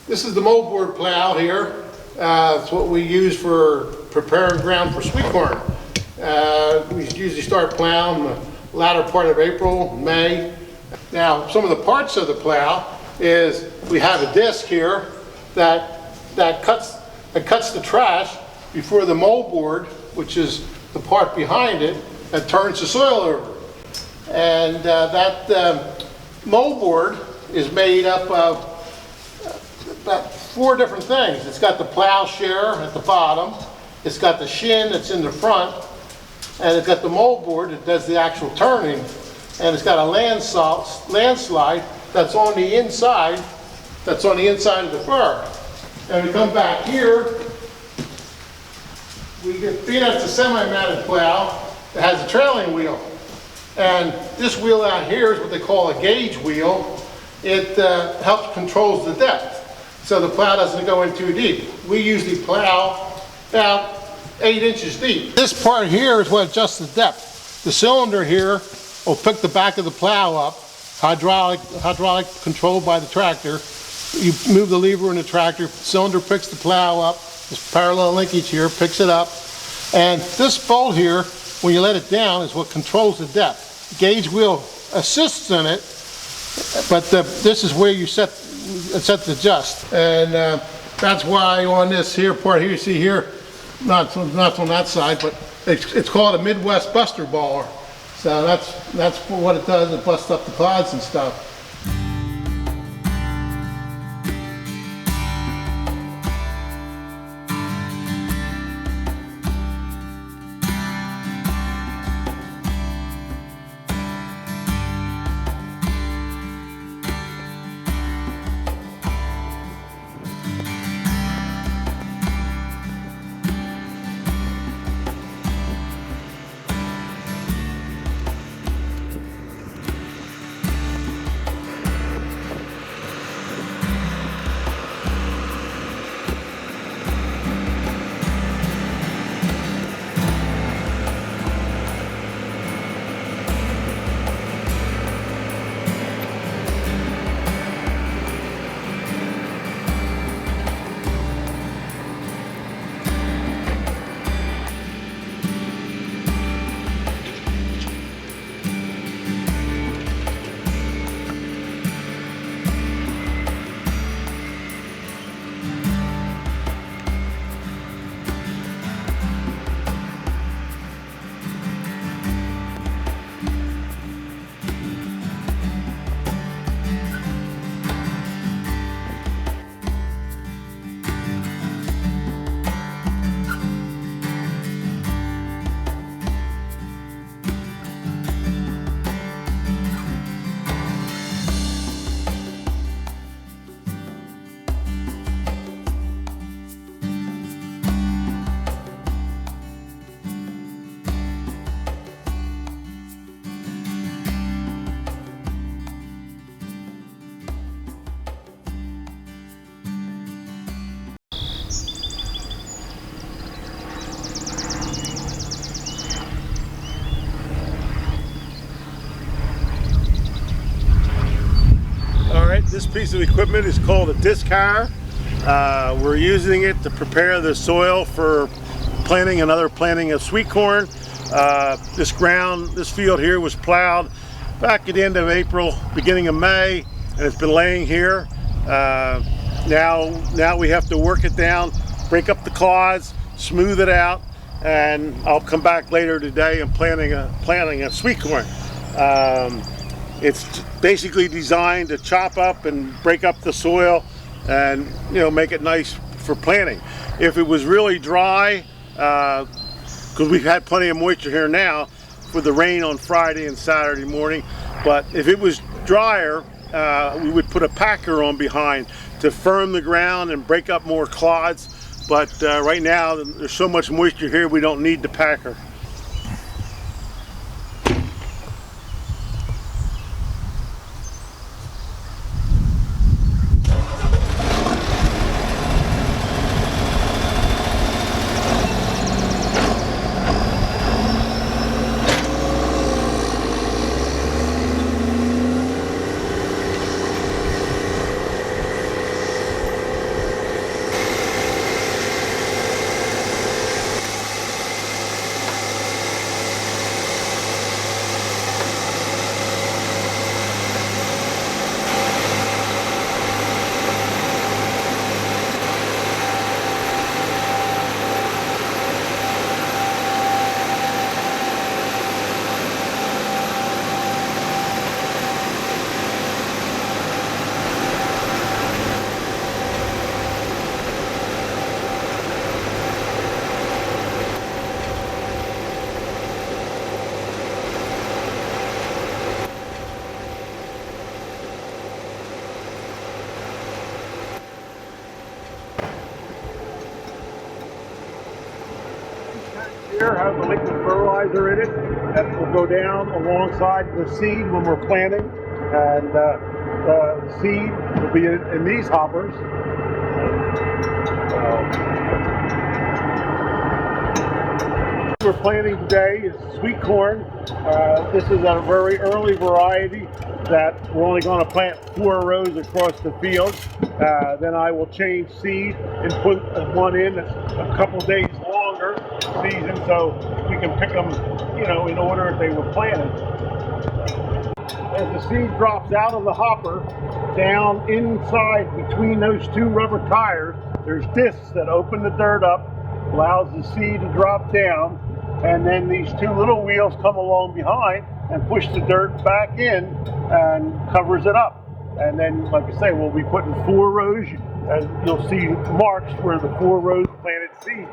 This is the moldboard plow here. It's what we use for preparing ground for sweet corn. We usually start plowing the latter part of April, May. Now, some of the parts of the plow is we have a disc here that cuts the trash before the moldboard, which is the part behind it, that turns the soil over. And that moldboard is made up of about 4 different things. It's got the plowshare at the bottom, it's got the shin that's in the front, and it's got the moldboard that does the actual turning, and it's got a landslide that's on the inside, of the fur. And we come back here, being that's a semi-mounted plow, it has a trailing wheel. And this wheel out here is what they call a gauge wheel. It helps controls the depth, so the plow doesn't go in too deep. We usually plow about 8 inches deep. This part here is what adjusts the depth. The cylinder here will pick the back of the plow up, hydraulic controlled by the tractor. You move the lever in the tractor, the cylinder picks the plow up, this parallel linkage here picks it up, and this bolt here, when you let it down, is what controls the depth. The gauge wheel assists in it, but this is where you set the adjust. And that's why on this here part here, you see here, not on that side, but it's called a Midwest Buster Baller. So that's what it does. It busts up the clods and stuff. This piece of equipment is called a disc harrow. We're using it to prepare the soil for planting of sweet corn. This field here was plowed back at the end of April, beginning of May, and it's been laying here. Now we have to work it down, break up the clods, smooth it out, and I'll come back later today and planting a sweet corn. It's basically designed to chop up and break up the soil and make it nice for planting. If it was really dry, because we've had plenty of moisture here now with the rain on Friday and Saturday morning, but if it was drier, we would put a packer on behind to firm the ground and break up more clods. But right now there's so much moisture here, we don't need the packer. here has a liquid fertilizer in it that will go down alongside the seed when we're planting, and the seed will be in these hoppers. We're planting today is sweet corn. This is a very early variety that we're only going to plant 4 rows across the field. Then I will change seed and put one in that's a couple days longer season, so we can pick them, you know, in order if they were planted. As the seed drops out of the hopper, down inside between those 2 rubber tires, there's discs that open the dirt up, allows the seed to drop down, and then these 2 little wheels come along behind and push the dirt back in and covers it up. And then, like I say, we'll be putting 4 rows, and you'll see marks where the 4 rows planted seeds.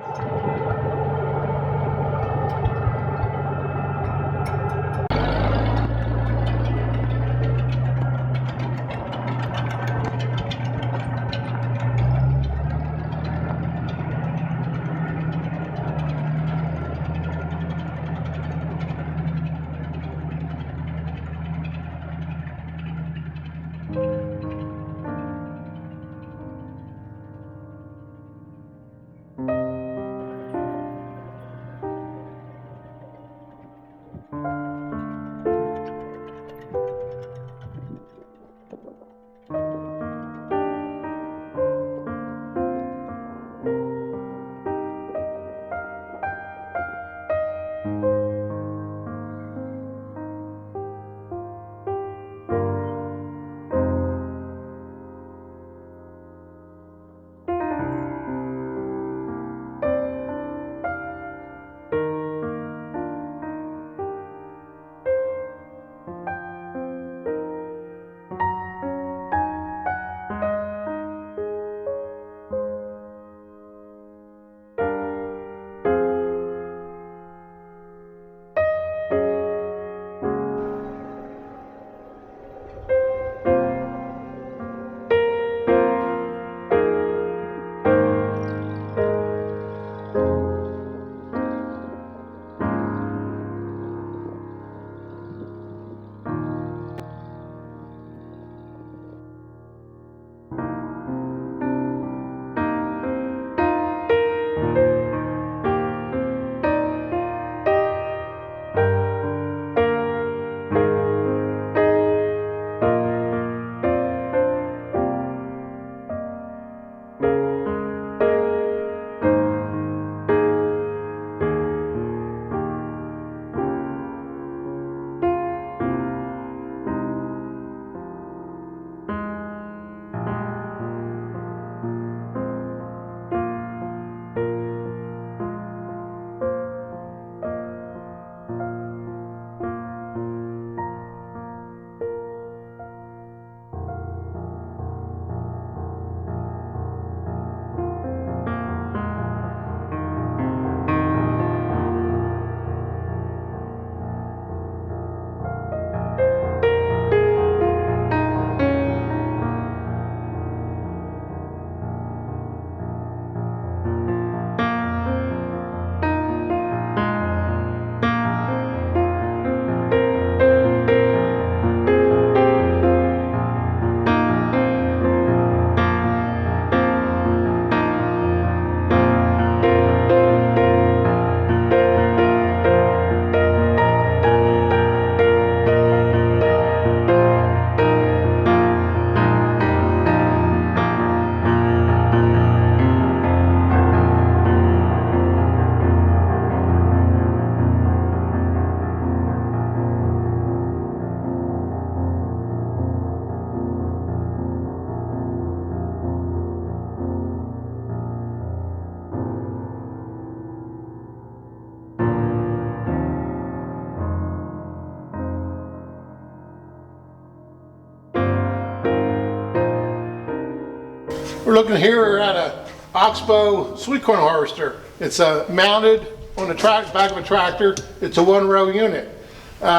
We're looking here at a Oxbow sweet corn harvester. It's mounted on the back of a tractor. It's a 1-row unit.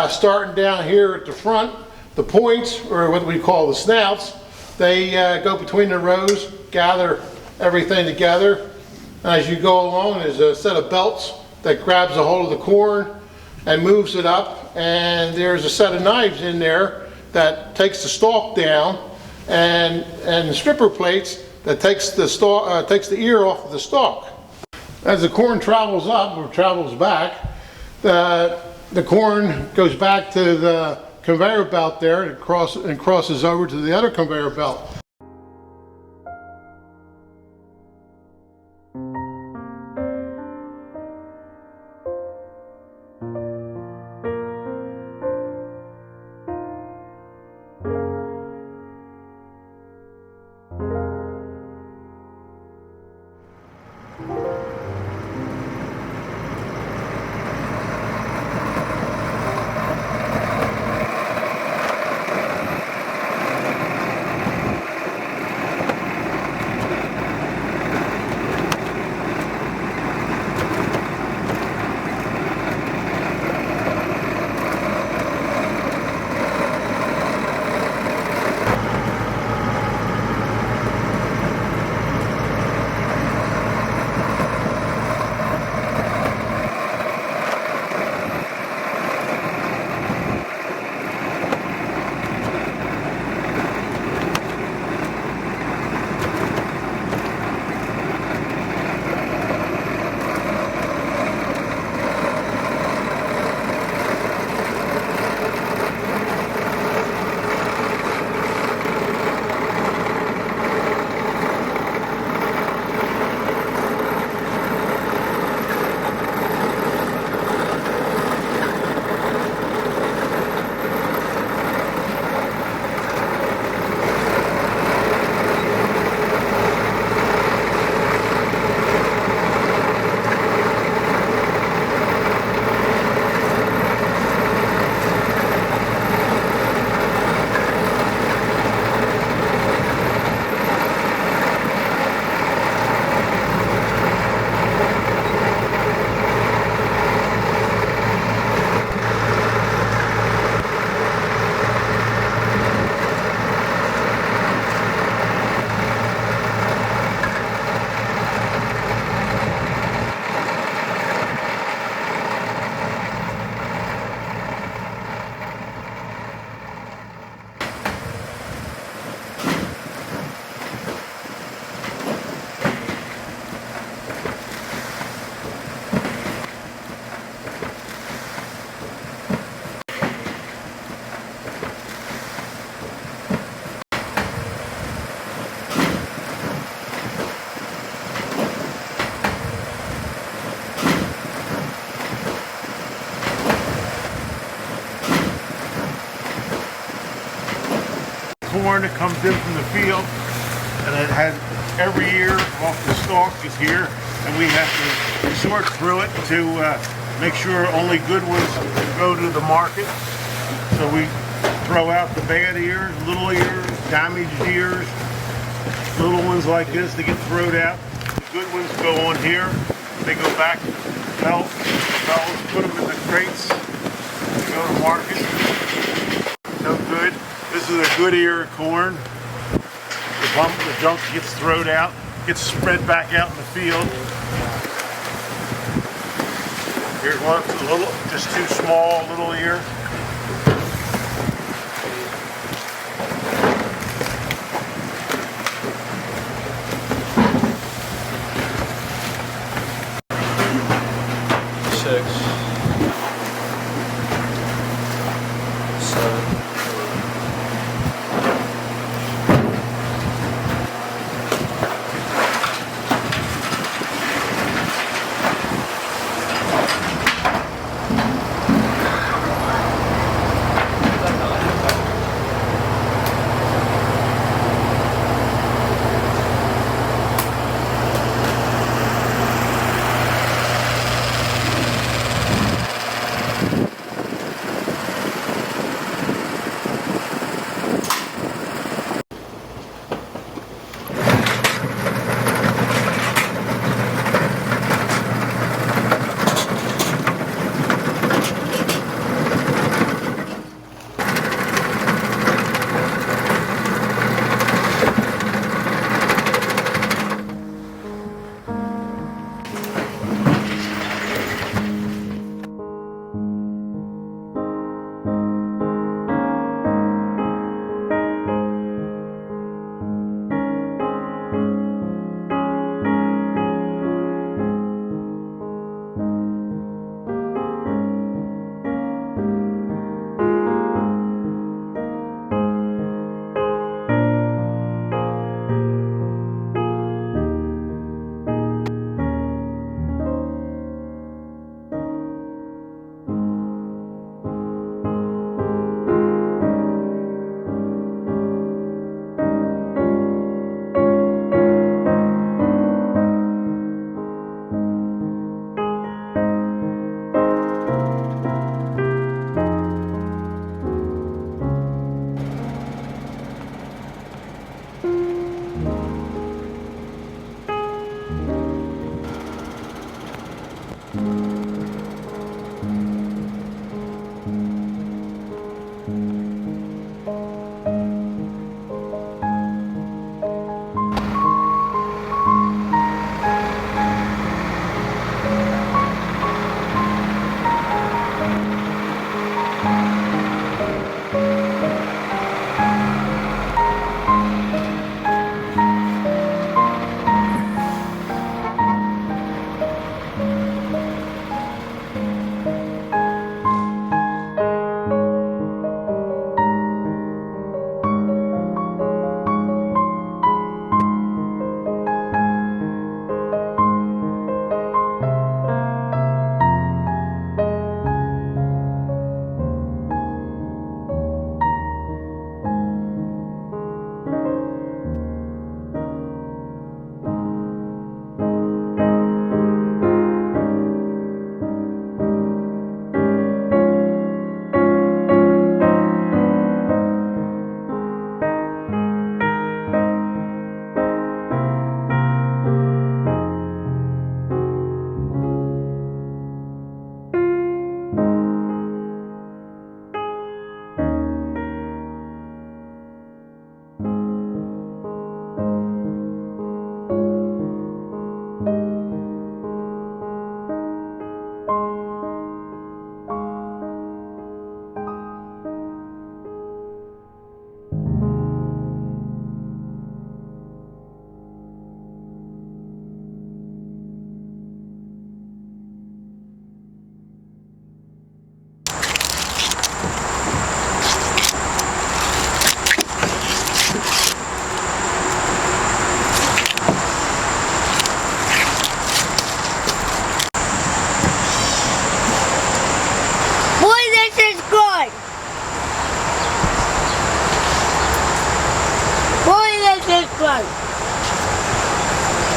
Starting down here at the front, the points, or what we call the snouts, they go between the rows, gather everything together. As you go along, there's a set of belts that grabs a hold of the corn and moves it up, and there's a set of knives in there that takes the stalk down, and the stripper plates that takes the stalk, takes the ear off of the stalk. As the corn travels up or travels back, the corn goes back to the conveyor belt there and crosses over to the other conveyor belt. Corn that comes in from the field, and it has every ear off the stalk is here, and we have to sort through it to make sure only good ones go to the market. So we throw out the bad ears, little ears, damaged ears, little ones like this, they get thrown out. The good ones go on here, they go back to the belt, put them in the crates, they go to market. No good. This is a good ear of corn. The junk gets thrown out, gets spread back out in the field. Here's one that's a little, just too small, little ear.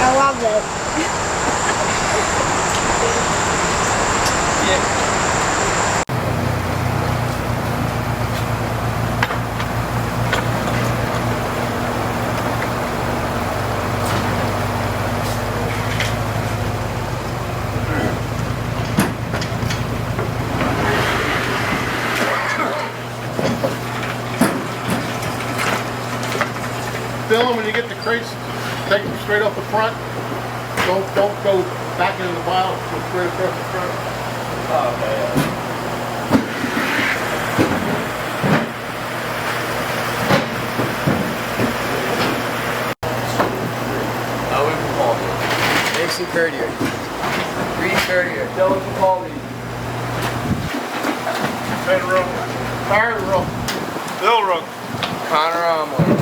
I love it. Dylan, when you get the crates, take them straight off the front. Don't go back into the pile, go straight across the front. Oh, okay, Owen Capaldi. Mason Courtier. Reed Courtier. Dylan Capaldi. Ben Rook. Barry Rook. Bill Rook. Connor Omlin.